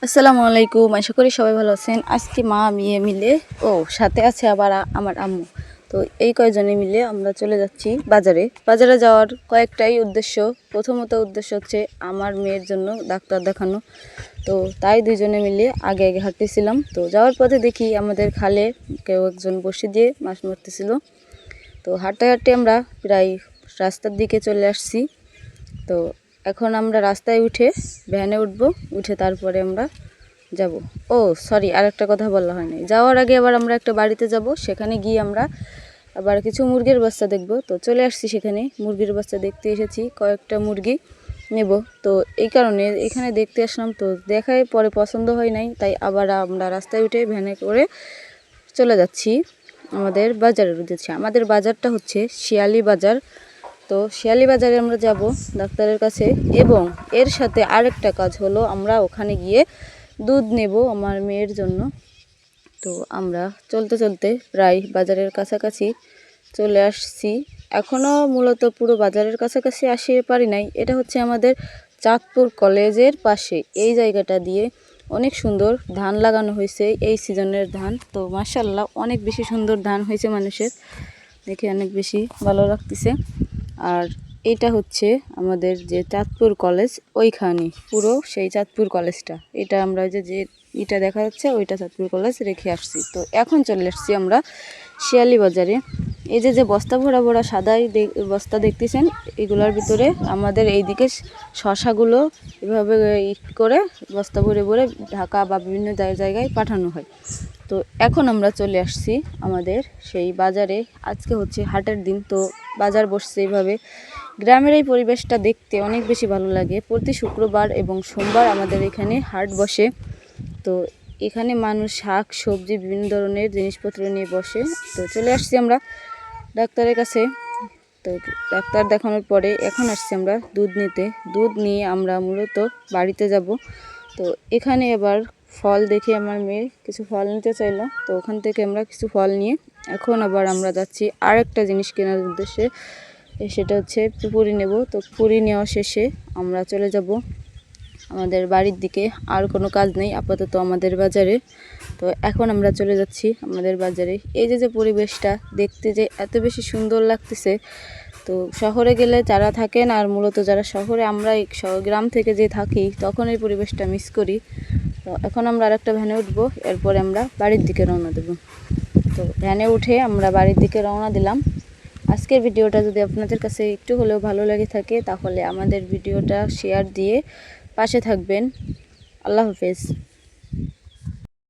আসসালামু আলাইকুম, আশা করি সবাই ভালো আছেন। আজকে মা মেয়ে মিলে সাথে আছে আবার আমার আম্মু। তো এই কয়জনে মিলে আমরা চলে যাচ্ছি বাজারে। বাজারে যাওয়ার কয়েকটাই উদ্দেশ্য। প্রথমত উদ্দেশ্য হচ্ছে আমার মেয়ের জন্য ডাক্তার দেখানো। তো তাই দুইজনে মিলে আগে আগে হাঁটতেছিলাম। তো যাওয়ার পথে দেখি আমাদের খালে কেউ একজন বসে দিয়ে মাছ মারতেছিল। তো হাঁটতে হাঁটতে আমরা প্রায় রাস্তার দিকে চলে আসছি। তো এখন আমরা রাস্তায় উঠে ভ্যানে উঠবো, উঠে তারপরে আমরা যাব। সরি, আরেকটা কথা বলা হয়নি। যাওয়ার আগে আবার আমরা একটা বাড়িতে যাব, সেখানে গিয়ে আমরা আবার কিছু মুরগির বাচ্চা দেখব। তো চলে আসছি সেখানে, মুরগির বাচ্চা দেখতে এসেছি, কয়েকটা মুরগি নেব। তো এই কারণে এখানে দেখতে আসলাম। তো দেখায় পরে পছন্দ হয় নাই, তাই আবার আমরা রাস্তায় উঠে ভ্যানে করে চলে যাচ্ছি আমাদের বাজারের উদ্দেশ্যে। আমাদের বাজারটা হচ্ছে শিয়ালি বাজার। তো শিয়ালি বাজারে আমরা যাব ডাক্তারের কাছে, এবং এর সাথে আরেকটা কাজ হলো আমরা ওখানে গিয়ে দুধ নেব আমার মেয়ের জন্য। তো আমরা চলতে চলতে প্রায় বাজারের কাছাকাছি চলে আসছি। এখনও মূলত পুরো বাজারের কাছাকাছি আসতে পারি নাই। এটা হচ্ছে আমাদের চাঁদপুর কলেজের পাশে। এই জায়গাটা দিয়ে অনেক সুন্দর ধান লাগানো হয়েছে, এই সিজনের ধান। তো মাশাআল্লাহ অনেক বেশি সুন্দর ধান হয়েছে, মানুষের দেখে অনেক বেশি ভালো লাগতেছে। আর এটা হচ্ছে আমাদের যে চাঁদপুর কলেজ, ওইখানে পুরো সেই চাঁদপুর কলেজটা। এটা আমরা যে এটা দেখা যাচ্ছে ওইটা চাঁদপুর কলেজ রেখে আসছি। তো এখন চলে আসছি আমরা শিয়ালি বাজারে। এই যে বস্তা ভরা ভরা সাদাই বস্তা দেখতেছেন, এগুলোর ভিতরে আমাদের এইদিকে শশাগুলো এভাবে করে বস্তা ভরে ভরে ঢাকা বা বিভিন্ন জায়গায় পাঠানো হয়। তো এখন আমরা চলে আসছি আমাদের সেই বাজারে। আজকে হচ্ছে হাটের দিন, তো বাজার বসছে এইভাবে। গ্রামের এই পরিবেশটা দেখতে অনেক বেশি ভালো লাগে। প্রতি শুক্রবার এবং সোমবার আমাদের এখানে হাট বসে। তো এখানে মানুষ শাক সবজি বিভিন্ন ধরনের জিনিসপত্র নিয়ে বসে। তো চলে আসছি আমরা ডাক্তারের কাছে। তো ডাক্তার দেখানোর পরে এখন আসছি আমরা দুধ নিতে। দুধ নিয়ে আমরা মূলত বাড়িতে যাব। তো এখানে এবার ফল দেখে আমার মেয়ে কিছু ফল নিতে চাইলো। তো ওখান থেকে আমরা কিছু ফল নিয়ে এখন আবার আমরা যাচ্ছি আরেকটা জিনিস কেনার উদ্দেশ্যে। সেটা হচ্ছে পুরি নেব। তো পুরি নেওয়া শেষে আমরা চলে যাব আমাদের বাড়ির দিকে। আর কোনো কাজ নেই আপাতত আমাদের বাজারে। তো এখন আমরা চলে যাচ্ছি আমাদের বাজারে। এই যে পরিবেশটা দেখতে যে এত বেশি সুন্দর লাগতেছে। তো শহরে গেলে যারা থাকেন, আর মূলত যারা শহরে, আমরা এই গ্রাম থেকে যে থাকি, তখন এই পরিবেশটা মিস করি। তো এখন আমরা আরেকটা ভ্যানে উঠবো, এরপরে আমরা বাড়ির দিকে রওনা দেব। তো ভ্যানে উঠে আমরা বাড়ির দিকে রওনা দিলাম। আজকের ভিডিওটা যদি আপনাদের কাছে একটু হলেও ভালো লেগে থাকে, তাহলে আমাদের ভিডিওটা শেয়ার দিয়ে পাশে থাকবেন। আল্লাহ হাফেজ।